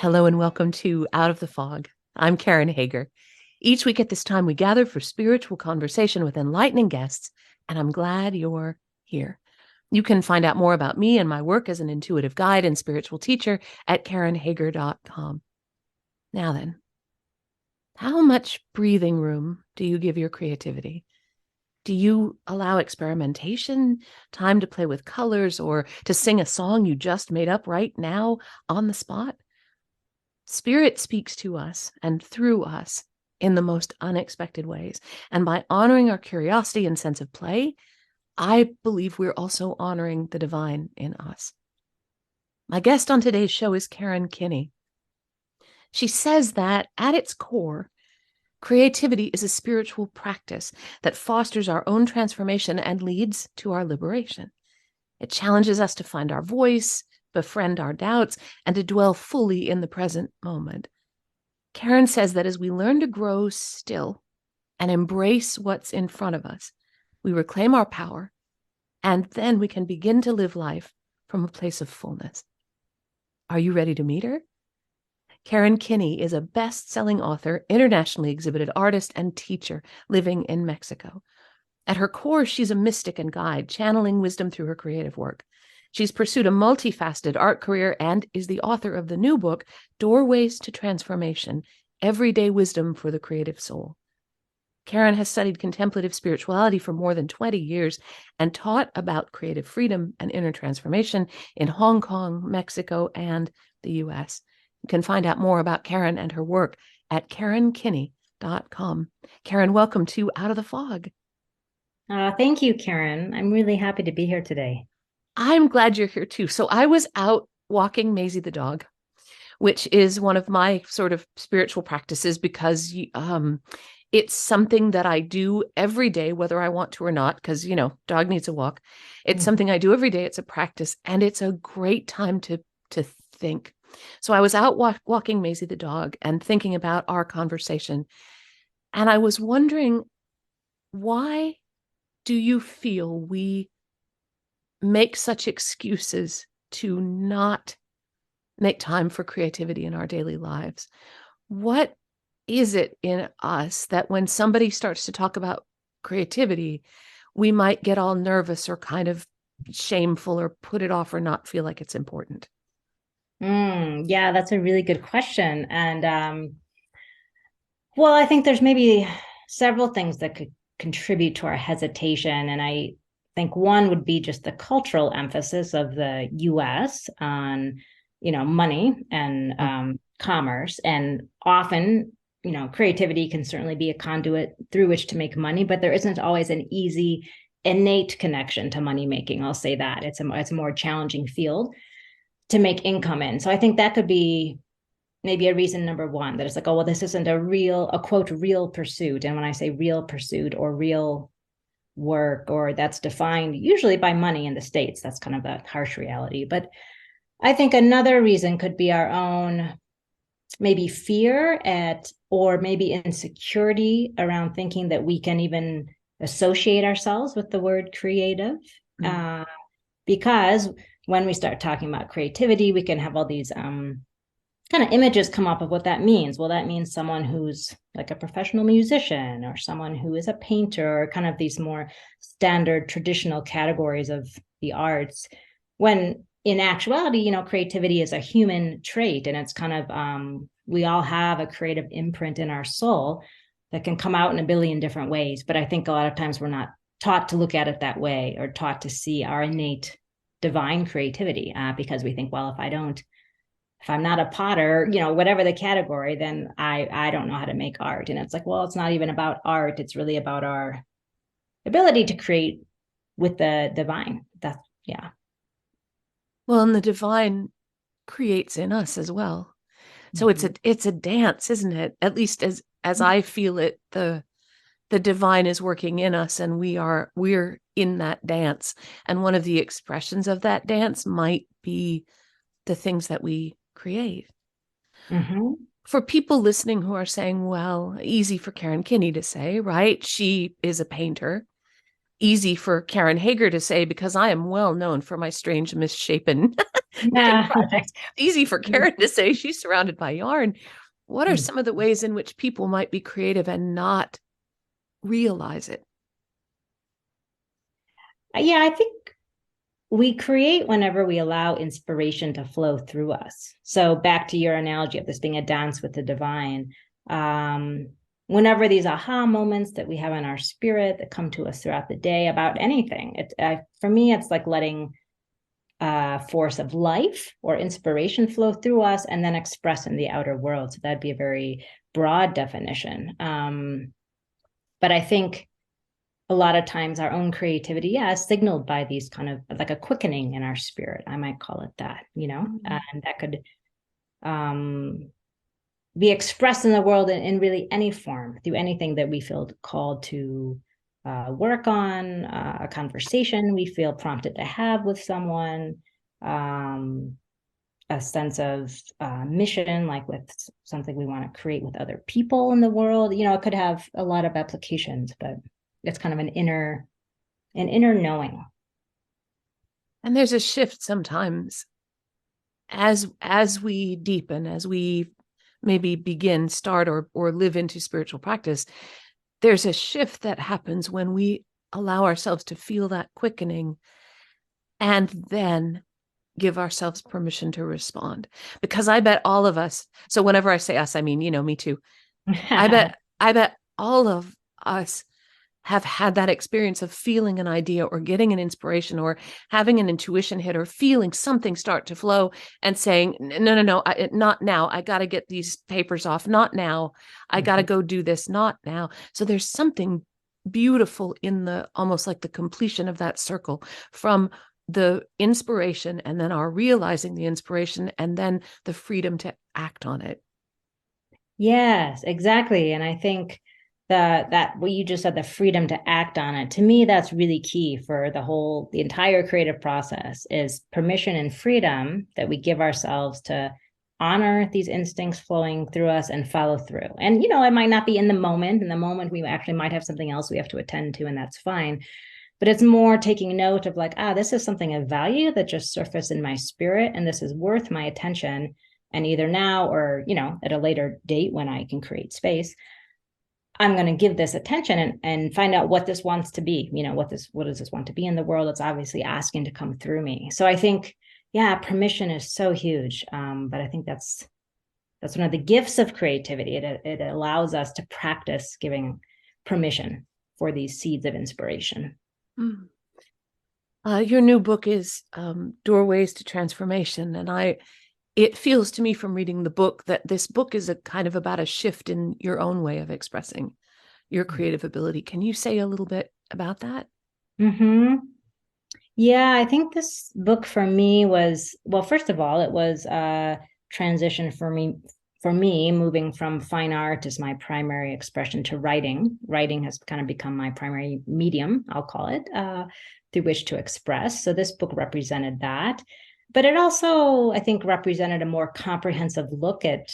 Hello and welcome to Out of the Fog. I'm Karen Hager. Each week at this time, we gather for spiritual conversation with enlightening guests, and I'm glad you're here. You can find out more about me and my work as an intuitive guide and spiritual teacher at karenhager.com. Now then, how much breathing room do you give your creativity? Do you allow experimentation, time to play with colors, or to sing a song you just made up right now on the spot? Spirit speaks to us and through us in the most unexpected ways. And by honoring our curiosity and sense of play, I believe we're also honoring the divine in us. My guest on today's show is Kinney. She says that at its core, creativity is a spiritual practice that fosters our own transformation and leads to our liberation. It challenges us to find our voice, befriend our doubts, and to dwell fully in the present moment. Karen says that as we learn to grow still and embrace what's in front of us, we reclaim our power, and then we can begin to live life from a place of fullness. Are you ready to meet her? Kinney is a best-selling author, internationally exhibited artist, and teacher living in Mexico. At her core, she's a mystic and guide, channeling wisdom through her creative work. She's pursued a multifaceted art career and is the author of the new book, Doorways to Transformation, Everyday Wisdom for the Creative Soul. Karen has studied contemplative spirituality for more than 20 years and taught about creative freedom and inner transformation in Hong Kong, Mexico, and the US. You can find out more about Karen and her work at karenkinney.com. Karen, welcome to Out of the Fog. Thank you, Karen. I'm really happy to be here today. I'm glad you're here too. So I was out walking Maisie the dog, which is one of my sort of spiritual practices because it's something that I do every day, whether I want to or not, because, dog needs a walk. It's something I do every day. It's a practice, and it's a great time to think. So I was out walking Maisie the dog and thinking about our conversation. And I was wondering, why do you feel we make such excuses to not make time for creativity in our daily lives? What is it in us that when somebody starts to talk about creativity, we might get all nervous or kind of shameful or put it off or not feel like it's important? Yeah, that's a really good question. And well, I think there's maybe several things that could contribute to our hesitation. And I think one would be just the cultural emphasis of the US on, money and commerce. And often, creativity can certainly be a conduit through which to make money, but there isn't always an easy, innate connection to money making. I'll say that it's a more challenging field to make income in. So I think that could be maybe a reason number one, that it's like, oh, well, this isn't a quote, real pursuit. And when I say real pursuit or real work, or that's defined usually by money in the States, that's kind of a harsh reality. But I think another reason could be our own maybe fear or maybe insecurity around thinking that we can even associate ourselves with the word creative. Because when we start talking about creativity, we can have all these kind of images come up of what that means. Well, that means someone who's like a professional musician or someone who is a painter, or kind of these more standard traditional categories of the arts. When in actuality, creativity is a human trait, and it's kind of, we all have a creative imprint in our soul that can come out in a billion different ways. But I think a lot of times we're not taught to look at it that way, or taught to see our innate divine creativity, because we think, well, if I'm not a potter, whatever the category, then I don't know how to make art. And it's like, well, it's not even about art. It's really about our ability to create with the divine. Yeah. Well, and the divine creates in us as well. So it's a dance, isn't it? At least as I feel it, the divine is working in us, and we're in that dance. And one of the expressions of that dance might be the things that we create. For people listening who are saying, well, easy for Karen Kinney to say, right? She is a painter. Easy for Karen Hager to say, because I am well known for my strange, misshapen Yeah. project. Easy for Karen to say, she's surrounded by yarn. What are some of the ways in which people might be creative and not realize it? Yeah, I think we create whenever we allow inspiration to flow through us. So back to your analogy of this being a dance with the divine. Whenever these aha moments that we have in our spirit that come to us throughout the day about anything, for me, it's like letting force of life or inspiration flow through us and then express in the outer world. So that'd be a very broad definition. But I think a lot of times our own creativity, is signaled by these kind of like a quickening in our spirit. I might call it that, and that could be expressed in the world in really any form through anything that we feel called to work on, a conversation we feel prompted to have with someone, a sense of mission, like with something we want to create with other people in the world. It could have a lot of applications, but it's kind of an inner knowing. And there's a shift sometimes as we deepen, as we maybe start or live into spiritual practice. There's a shift that happens when we allow ourselves to feel that quickening and then give ourselves permission to respond. Because I bet all of us, so whenever I say us, I mean, me too. I bet all of us have had that experience of feeling an idea or getting an inspiration or having an intuition hit or feeling something start to flow and saying, no, not now. I got to get these papers off. Not now. I got to go do this. Not now. So there's something beautiful in the almost like the completion of that circle from the inspiration and then our realizing the inspiration and then the freedom to act on it. Yes, exactly. And I think that what you just said, the freedom to act on it, to me, that's really key for the entire creative process, is permission and freedom that we give ourselves to honor these instincts flowing through us and follow through. And, it might not be in the moment. In the moment, we actually might have something else we have to attend to, and that's fine. But it's more taking note of like, this is something of value that just surfaced in my spirit, and this is worth my attention. And either now or, at a later date when I can create space, I'm going to give this attention and find out what this wants to be. What does this want to be in the world? It's obviously asking to come through me. So I think, permission is so huge. But I think that's one of the gifts of creativity. It allows us to practice giving permission for these seeds of inspiration. Your new book is Doorways to Transformation. And it feels to me from reading the book that this book is a kind of about a shift in your own way of expressing your creative ability. Can you say a little bit about that? Yeah, I think this book for me was, well, first of all, it was a transition for me moving from fine art as my primary expression to writing. Writing has kind of become my primary medium, I'll call it, through which to express. So this book represented that. But it also, I think, represented a more comprehensive look at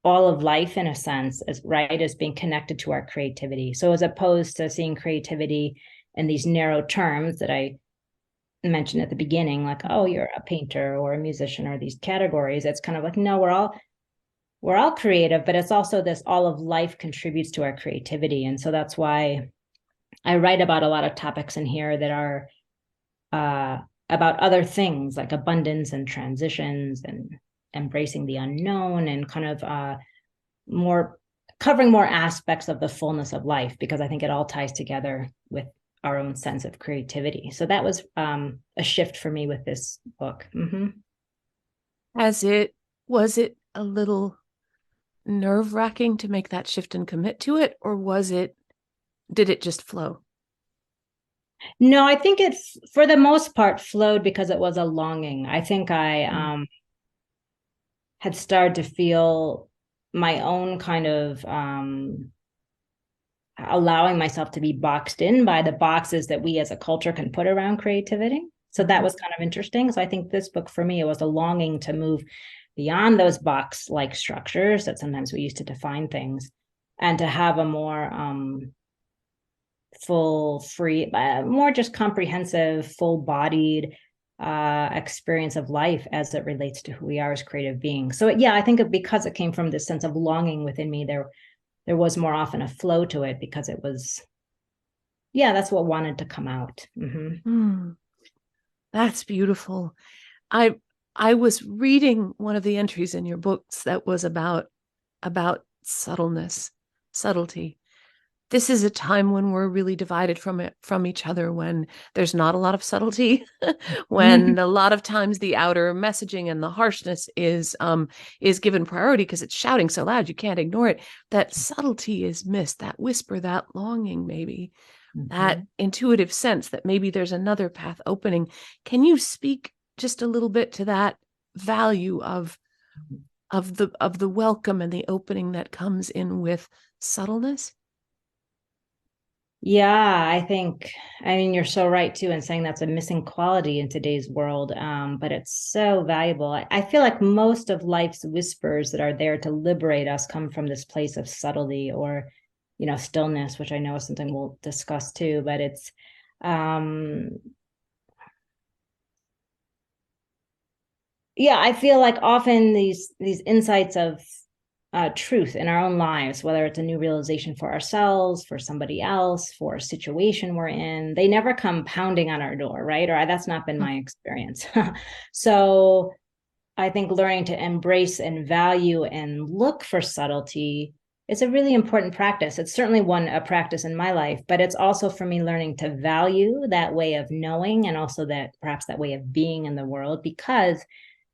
all of life, in a sense, as being connected to our creativity. So as opposed to seeing creativity in these narrow terms that I mentioned at the beginning, like, oh, you're a painter or a musician or these categories, it's kind of like, no, we're all creative, but it's also this, all of life contributes to our creativity. And so that's why I write about a lot of topics in here that are about other things like abundance and transitions and embracing the unknown and kind of covering more aspects of the fullness of life, because I think it all ties together with our own sense of creativity. So that was a shift for me with this book. Was it a little nerve-wracking to make that shift and commit to it, or did it just flow? No, I think it, for the most part, flowed because it was a longing. I think I had started to feel my own kind of allowing myself to be boxed in by the boxes that we as a culture can put around creativity. So that was kind of interesting. So I think this book for me, it was a longing to move beyond those box-like structures that sometimes we use to define things, and to have a more full, free, more just comprehensive, full-bodied experience of life as it relates to who we are as creative beings. So yeah, I think because it came from this sense of longing within me, there was more often a flow to it because it was, yeah, that's what wanted to come out. That's beautiful. I was reading one of the entries in your books that was about subtlety. This is a time when we're really divided from each other, when there's not a lot of subtlety, when a lot of times the outer messaging and the harshness is given priority because it's shouting so loud you can't ignore it. That subtlety is missed, that whisper, that longing, maybe that intuitive sense that maybe there's another path opening. Can you speak just a little bit to that value of the welcome and the opening that comes in with subtleness? Yeah, I mean, you're so right too in saying that's a missing quality in today's world, but it's so valuable. I feel like most of life's whispers that are there to liberate us come from this place of subtlety or, stillness, which I know is something we'll discuss too, but it's, yeah, I feel like often these insights of truth in our own lives, whether it's a new realization for ourselves, for somebody else, for a situation we're in, they never come pounding on our door, right? Or that's not been my experience. So I think learning to embrace and value and look for subtlety is a really important practice. It's certainly a practice in my life, but it's also for me learning to value that way of knowing and also that perhaps that way of being in the world, because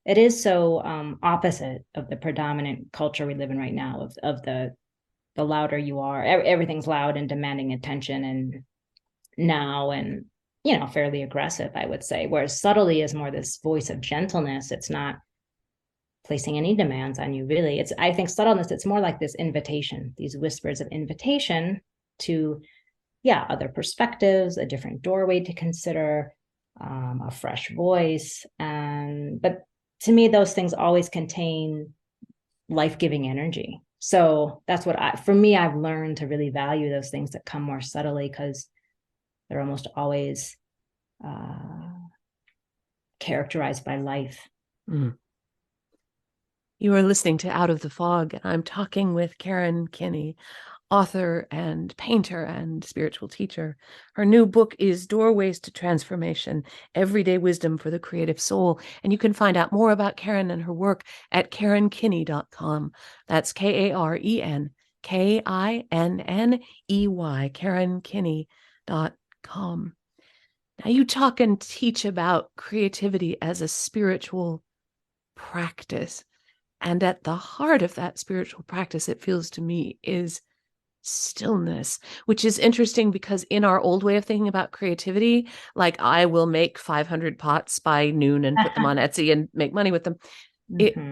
it is so opposite of the predominant culture we live in right now of the louder you are, everything's loud and demanding attention and now and fairly aggressive, I would say, whereas subtlety is more this voice of gentleness. It's not placing any demands on you, really. I think subtleness, it's more like this invitation, these whispers of invitation to other perspectives, a different doorway to consider, a fresh voice. But to me, those things always contain life-giving energy. So that's for me, I've learned to really value those things that come more subtly because they're almost always characterized by life. You are listening to Out of the Fog, and I'm talking with Karen Kinney, author and painter and spiritual teacher. Her new book is Doorways to Transformation, Everyday Wisdom for the Creative Soul. And you can find out more about Karen and her work at KarenKinney.com. That's KarenKinney, KarenKinney.com. Now, you talk and teach about creativity as a spiritual practice. And at the heart of that spiritual practice, it feels to me, is stillness, which is interesting because in our old way of thinking about creativity, like I will make 500 pots by noon and put them on Etsy and make money with them.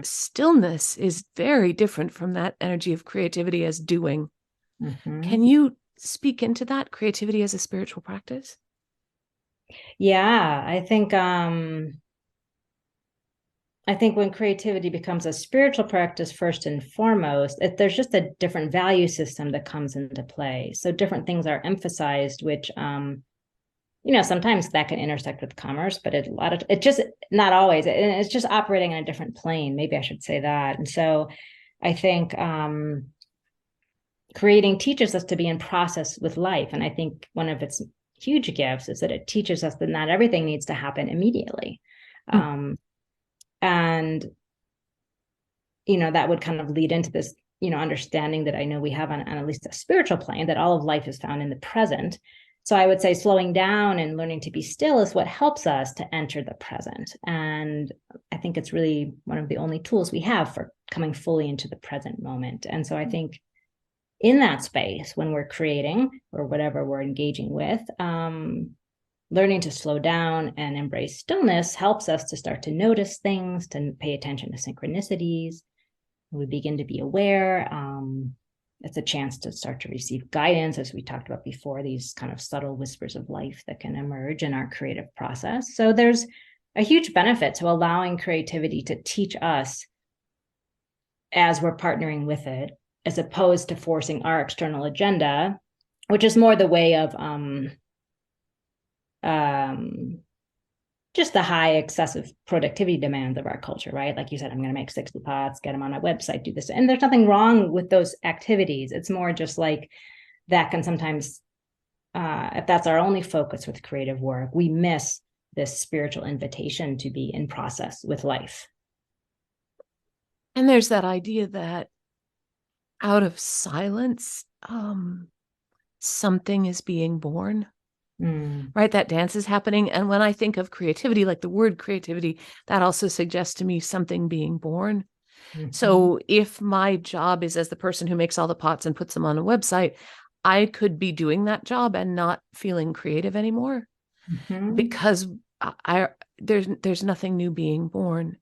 Stillness is very different from that energy of creativity as doing. Can you speak into that, creativity as a spiritual practice? Yeah, I think when creativity becomes a spiritual practice, first and foremost, there's just a different value system that comes into play. So different things are emphasized, which, sometimes that can intersect with commerce, but it just not always. It's just operating on a different plane. Maybe I should say that. And so I think creating teaches us to be in process with life. And I think one of its huge gifts is that it teaches us that not everything needs to happen immediately. And, that would kind of lead into this, understanding that I know we have on at least a spiritual plane, that all of life is found in the present. So I would say slowing down and learning to be still is what helps us to enter the present. And I think it's really one of the only tools we have for coming fully into the present moment. And so I think in that space, when we're creating or whatever we're engaging with, learning to slow down and embrace stillness helps us to start to notice things, to pay attention to synchronicities. We begin to be aware. It's a chance to start to receive guidance, as we talked about before, these kind of subtle whispers of life that can emerge in our creative process. So there's a huge benefit to allowing creativity to teach us as we're partnering with it, as opposed to forcing our external agenda, which is more the way of just the high excessive productivity demands of our culture, right? Like you said, I'm going to make 60 pots, get them on my website, do this. And there's nothing wrong with those activities. It's more just like that can sometimes, if that's our only focus with creative work, we miss this spiritual invitation to be in process with life. And there's that idea that out of silence, something is being born. Right? That dance is happening. And when I think of creativity, like the word creativity, that also suggests to me something being born. So if my job is as the person who makes all the pots and puts them on a website, I could be doing that job and not feeling creative anymore because there's nothing new being born.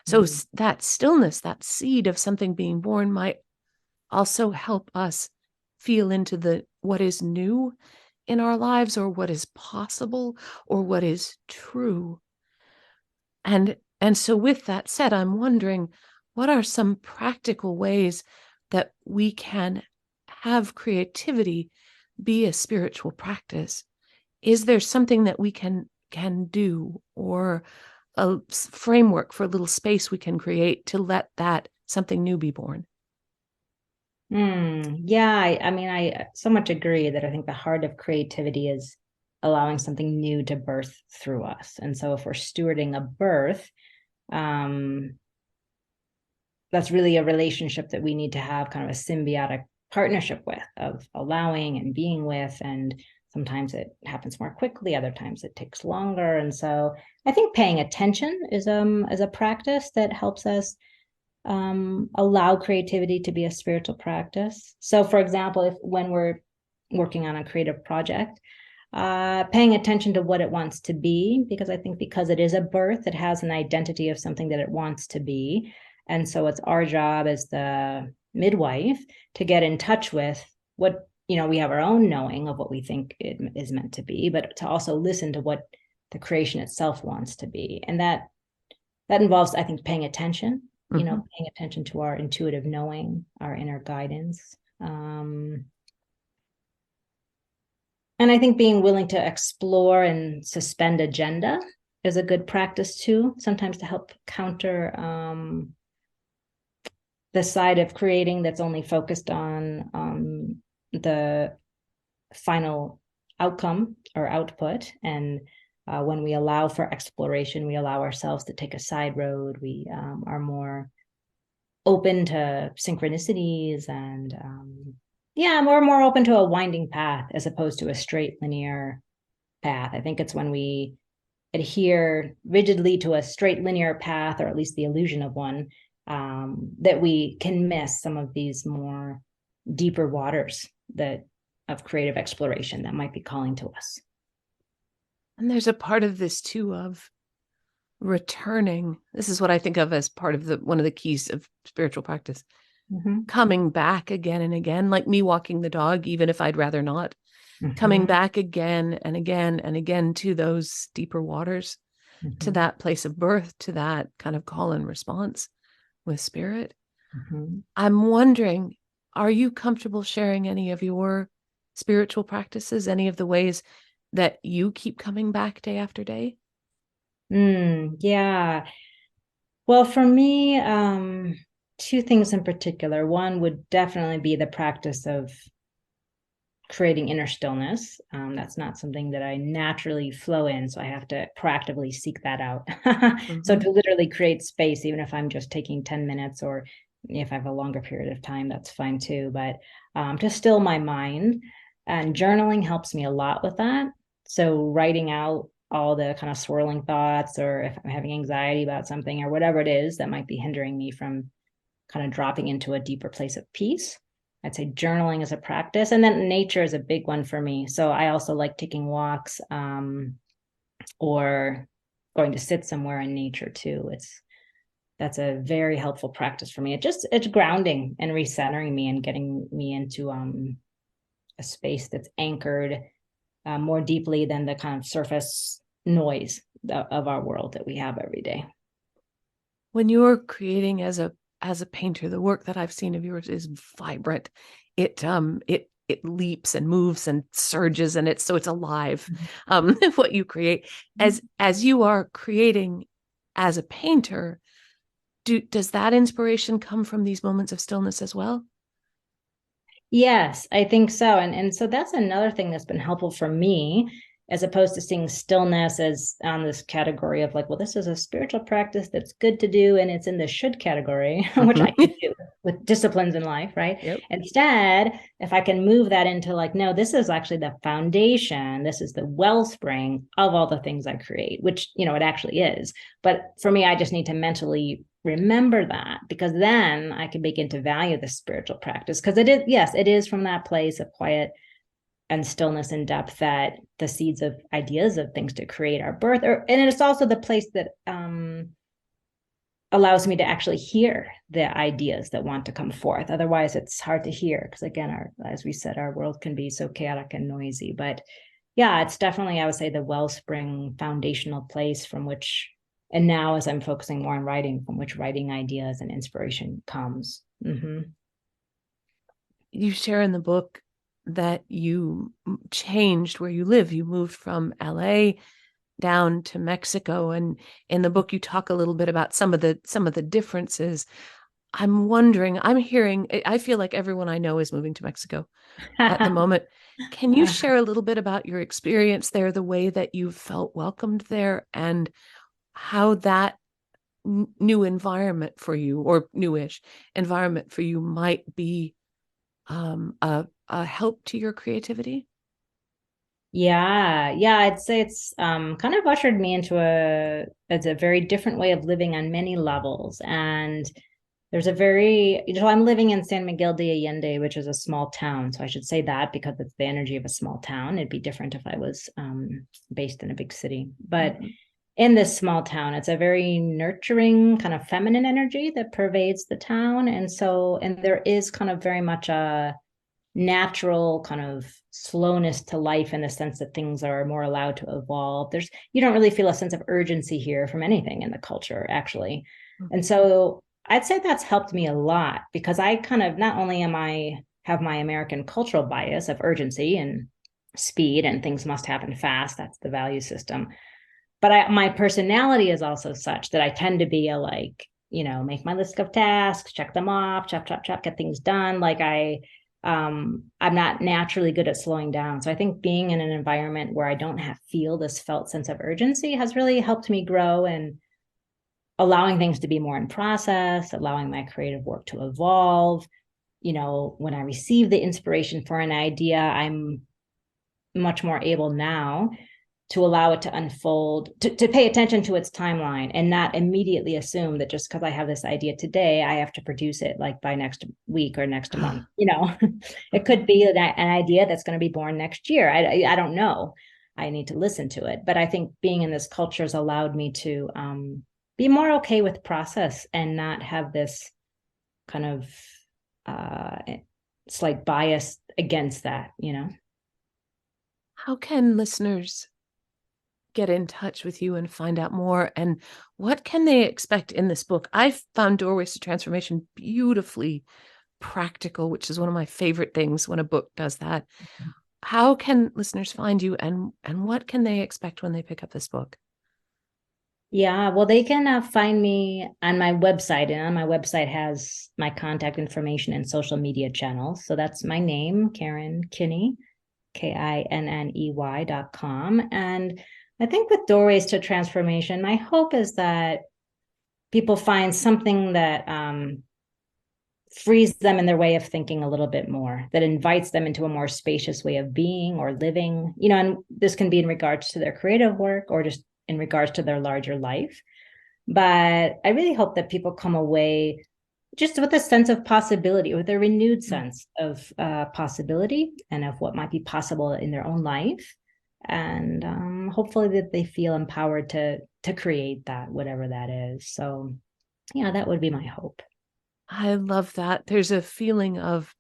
So that stillness, that seed of something being born might also help us feel into what is new in our lives, or what is possible, or what is true. And so with that said, I'm wondering, what are some practical ways that we can have creativity be a spiritual practice? Is there something that we can do, or a framework for a little space we can create to let that something new be born? Yeah, I mean, I so much agree that I think the heart of creativity is allowing something new to birth through us. And so if we're stewarding a birth, that's really a relationship that we need to have kind of a symbiotic partnership with, of allowing and being with. And sometimes it happens more quickly, other times it takes longer. And so I think paying attention is a practice that helps us allow creativity to be a spiritual practice. So, for example, if when we're working on a creative project, paying attention to what it wants to be, because I think because it is a birth, it has an identity of something that it wants to be. And so it's our job as the midwife to get in touch with what, we have our own knowing of what we think it is meant to be, but to also listen to what the creation itself wants to be. And that involves, I think, paying attention, paying attention to our intuitive knowing, our inner guidance. And I think being willing to explore and suspend agenda is a good practice too, sometimes to help counter the side of creating that's only focused on the final outcome or output. And when we allow for exploration, we allow ourselves to take a side road. We are more open to synchronicities, and we're more open to a winding path as opposed to a straight linear path. I think it's when we adhere rigidly to a straight linear path, or at least the illusion of one, that we can miss some of these more deeper waters of creative exploration that might be calling to us. And there's a part of this too of returning. This is what I think of as part of one of the keys of spiritual practice. Coming back again and again, like me walking the dog, even if I'd rather not, coming back again and again and again to those deeper waters, to that place of birth, to that kind of call and response with spirit. I'm wondering, are you comfortable sharing any of your spiritual practices, any of the ways that you keep coming back day after day? Yeah. Well, for me, two things in particular. One would definitely be the practice of creating inner stillness. That's not something that I naturally flow in, so I have to proactively seek that out. So to literally create space, even if I'm just taking 10 minutes, or if I have a longer period of time, that's fine too. But to still my mind, and journaling helps me a lot with that. So writing out all the kind of swirling thoughts, or if I'm having anxiety about something or whatever it is that might be hindering me from kind of dropping into a deeper place of peace, I'd say journaling is a practice. And then nature is a big one for me. So I also like taking walks, or going to sit somewhere in nature too. That's a very helpful practice for me. It's grounding and recentering me and getting me into a space that's anchored more deeply than the kind of surface noise of our world that we have every day. When you're creating as a painter, the work that I've seen of yours is vibrant. It it leaps and moves and surges, and it's alive. What you create as you are creating as a painter, does that inspiration come from these moments of stillness as well? Yes, I think so. And so that's another thing that's been helpful for me, as opposed to seeing stillness as on this category of like, well, this is a spiritual practice that's good to do, and it's in the should category, which I can do with disciplines in life, right? Yep. Instead, if I can move that into like, no, this is actually the foundation, this is the wellspring of all the things I create, which, it actually is. But for me, I just need to mentally remember that, because then I can begin to value the spiritual practice, because it is, yes, it is from that place of quiet and stillness and depth that the seeds of ideas of things to create are birth. And it's also the place that allows me to actually hear the ideas that want to come forth. Otherwise, it's hard to hear, because again, as we said, our world can be so chaotic and noisy. But yeah, it's definitely, I would say, the wellspring foundational place from which, and now as I'm focusing more on writing, from which writing ideas and inspiration comes. Mm-hmm. You share in the book that you changed where you live. You moved from LA down to Mexico, and in the book you talk a little bit about some of the differences. I'm wondering, I'm hearing, I feel like everyone I know is moving to Mexico at the moment. Can you share a little bit about your experience there, the way that you felt welcomed there, and how that new environment for you, or newish environment for you, might be a help to your creativity? Yeah, I'd say it's kind of ushered me into it's a very different way of living on many levels. And there's I'm living in San Miguel de Allende, which is a small town. So I should say that, because it's the energy of a small town. It'd be different if I was based in a big city. But in this small town, it's a very nurturing kind of feminine energy that pervades the town. And there is kind of very much a natural kind of slowness to life, in the sense that things are more allowed to evolve. You don't really feel a sense of urgency here from anything in the culture, actually. And so I'd say that's helped me a lot, because I kind of, not only have my American cultural bias of urgency and speed, and things must happen fast, that's the value system, but my personality is also such that I tend to be make my list of tasks, check them off, chop, chop, chop, get things done. I'm not naturally good at slowing down. So I think being in an environment where I don't feel this felt sense of urgency has really helped me grow, and allowing things to be more in process, allowing my creative work to evolve. When I receive the inspiration for an idea, I'm much more able now to allow it to unfold, to pay attention to its timeline, and not immediately assume that just because I have this idea today, I have to produce it like by next week or next month. It could be an idea that's going to be born next year. I don't know. I need to listen to it. But I think being in this culture has allowed me to be more okay with process, and not have this kind of slight bias against that. How can listeners get in touch with you and find out more? And what can they expect in this book? I found Doorways to Transformation beautifully practical, which is one of my favorite things when a book does that. How can listeners find you, and what can they expect when they pick up this book? Yeah, well, they can find me on my website, and on my website has my contact information and social media channels. So that's my name, Karen Kinney, KINNEY.com. And I think with Doorways to Transformation, my hope is that people find something that frees them in their way of thinking a little bit more, that invites them into a more spacious way of being or living, and this can be in regards to their creative work, or just in regards to their larger life. But I really hope that people come away just with a sense of possibility, with a renewed sense of possibility, and of what might be possible in their own life. And hopefully that they feel empowered to create that, whatever that is. So yeah, that would be my hope. I love that. There's a feeling of,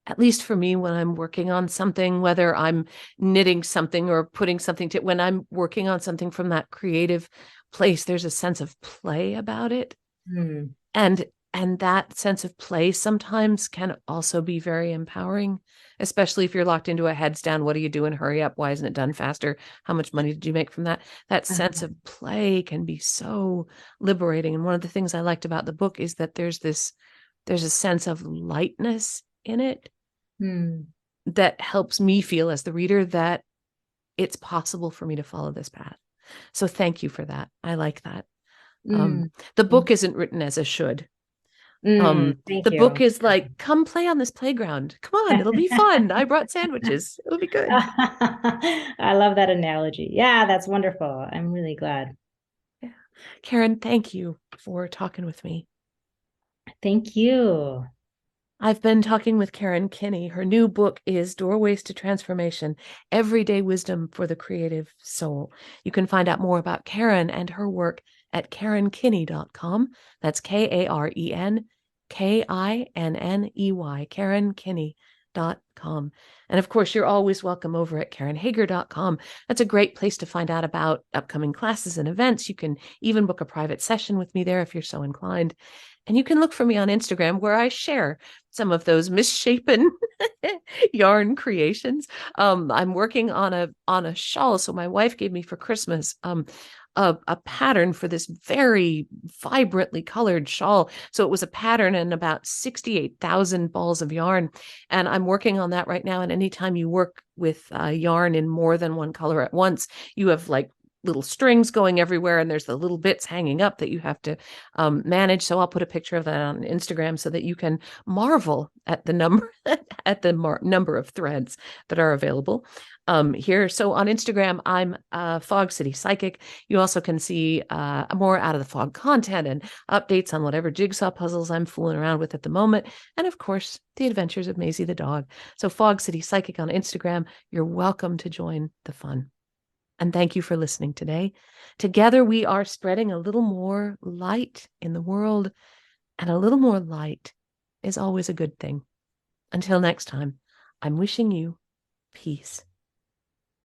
at least for me, when I'm working on something, whether I'm knitting something or putting something to, when I'm working on something from that creative place, there's a sense of play about it. And And that sense of play sometimes can also be very empowering, especially if you're locked into a heads down. What are you doing? Hurry up. Why isn't it done faster? How much money did you make from that? That sense of play can be so liberating. And one of the things I liked about the book is that there's a sense of lightness in it that helps me feel as the reader that it's possible for me to follow this path. So thank you for that. I like that. The book isn't written as a should. Thank The book you. is like, come play on this playground. Come on, it'll be fun. I brought sandwiches. It'll be good. I love that analogy. Yeah, that's wonderful. I'm really glad. Yeah. Karen, thank you for talking with me. Thank you. I've been talking with Karen Kinney. Her new book is Doorways to Transformation, Everyday Wisdom for the Creative Soul. You can find out more about Karen and her work at KarenKinney.com. That's KarenKinney, KarenKinney.com. And of course, you're always welcome over at KarenHager.com. That's a great place to find out about upcoming classes and events. You can even book a private session with me there if you're so inclined. And you can look for me on Instagram, where I share some of those misshapen yarn creations. I'm working on a shawl. So my wife gave me for Christmas a pattern for this very vibrantly colored shawl. So it was a pattern and about 68,000 balls of yarn. And I'm working on that right now. And anytime you work with yarn in more than one color at once, you have like little strings going everywhere, and there's the little bits hanging up that you have to manage. So I'll put a picture of that on Instagram so that you can marvel at the number number of threads that are available here. So on Instagram, I'm Fog City Psychic. You also can see more out of the fog content and updates on whatever jigsaw puzzles I'm fooling around with at the moment, and of course the adventures of Maisie the dog. So Fog City Psychic on Instagram. You're welcome to join the fun. And thank you for listening today. Together, we are spreading a little more light in the world, and a little more light is always a good thing. Until next time, I'm wishing you peace.